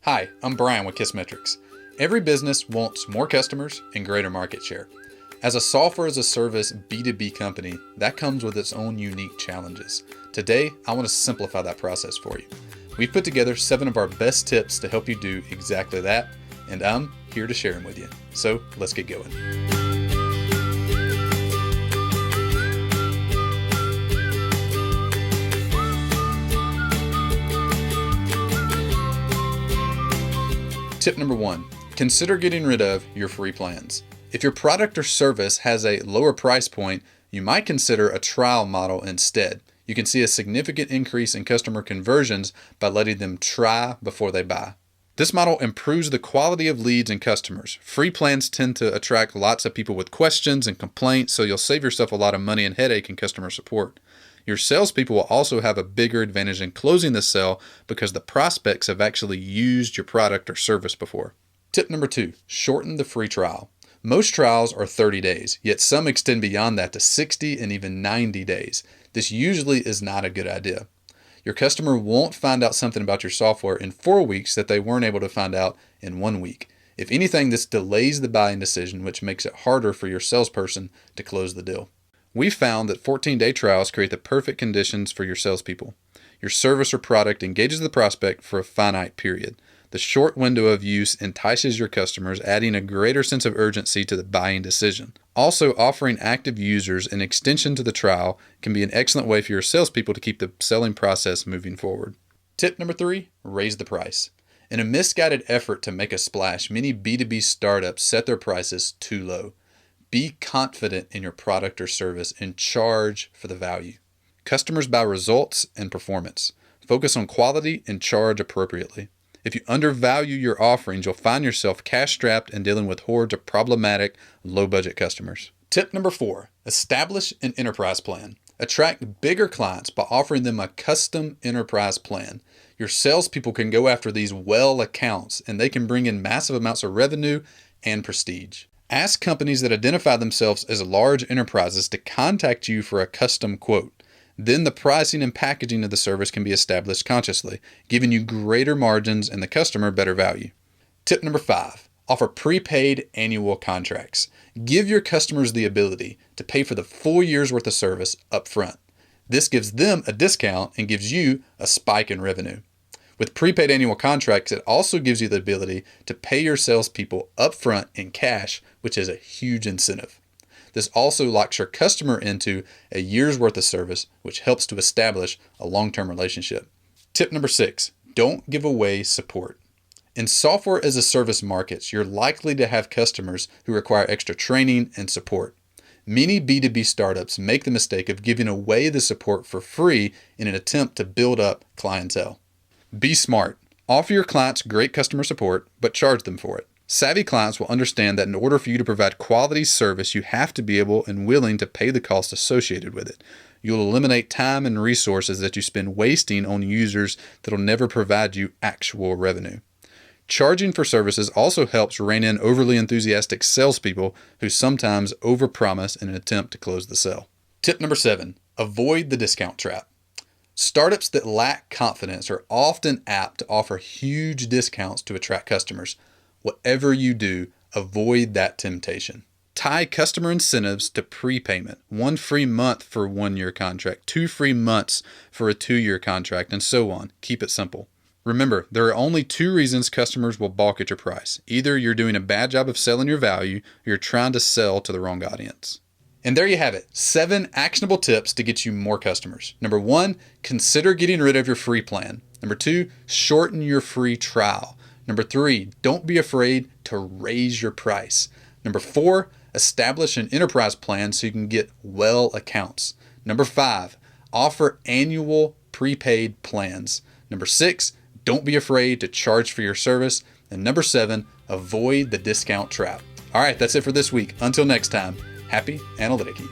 Hi, I'm Brian with KISSmetrics. Every business wants more customers and greater market share. As a software as a service B2B company, that comes with its own unique challenges. Today, I want to simplify that process for you. We've put together 7 of our best tips to help you do exactly that, and I'm here to share them with you. So let's get going. Tip number 1, consider getting rid of your free plans. If your product or service has a lower price point, you might consider a trial model instead. You can see a significant increase in customer conversions by letting them try before they buy. This model improves the quality of leads and customers. Free plans tend to attract lots of people with questions and complaints, so you'll save yourself a lot of money and headache in customer support. Your salespeople will also have a bigger advantage in closing the sale because the prospects have actually used your product or service before. Tip number 2, shorten the free trial. Most trials are 30 days, yet some extend beyond that to 60 and even 90 days. This usually is not a good idea. Your customer won't find out something about your software in 4 weeks that they weren't able to find out in 1 week. If anything, this delays the buying decision, which makes it harder for your salesperson to close the deal. We found that 14-day trials create the perfect conditions for your salespeople. Your service or product engages the prospect for a finite period. The short window of use entices your customers, adding a greater sense of urgency to the buying decision. Also, offering active users an extension to the trial can be an excellent way for your salespeople to keep the selling process moving forward. Tip number 3, raise the price. In a misguided effort to make a splash, many B2B startups set their prices too low. Be confident in your product or service and charge for the value. Customers buy results and performance. Focus on quality and charge appropriately. If you undervalue your offerings, you'll find yourself cash-strapped and dealing with hordes of problematic, low-budget customers. Tip number 4, establish an enterprise plan. Attract bigger clients by offering them a custom enterprise plan. Your salespeople can go after these well accounts, and they can bring in massive amounts of revenue and prestige. Ask companies that identify themselves as large enterprises to contact you for a custom quote. Then the pricing and packaging of the service can be established consciously, giving you greater margins and the customer better value. Tip number 5, offer prepaid annual contracts. Give your customers the ability to pay for the full year's worth of service up front. This gives them a discount and gives you a spike in revenue. With prepaid annual contracts, it also gives you the ability to pay your salespeople upfront in cash, which is a huge incentive. This also locks your customer into a year's worth of service, which helps to establish a long-term relationship. Tip number 6, don't give away support. In software as a service markets, you're likely to have customers who require extra training and support. Many B2B startups make the mistake of giving away the support for free in an attempt to build up clientele. Be smart. Offer your clients great customer support, but charge them for it. Savvy clients will understand that in order for you to provide quality service, you have to be able and willing to pay the cost associated with it. You'll eliminate time and resources that you spend wasting on users that will never provide you actual revenue. Charging for services also helps rein in overly enthusiastic salespeople who sometimes overpromise in an attempt to close the sale. Tip number 7, avoid the discount trap. Startups that lack confidence are often apt to offer huge discounts to attract customers. Whatever you do, avoid that temptation. Tie customer incentives to prepayment. 1 free month for a 1-year contract, 2 free months for a 2-year contract, and so on. Keep it simple. Remember, there are only 2 reasons customers will balk at your price. Either you're doing a bad job of selling your value, or you're trying to sell to the wrong audience. And there you have it, 7 actionable tips to get you more customers. Number 1, consider getting rid of your free plan. Number 2, shorten your free trial. Number 3, don't be afraid to raise your price. Number 4, establish an enterprise plan so you can get well accounts. Number 5, offer annual prepaid plans. Number 6, don't be afraid to charge for your service. And number 7, avoid the discount trap. All right, that's it for this week. Until next time, happy analyticing.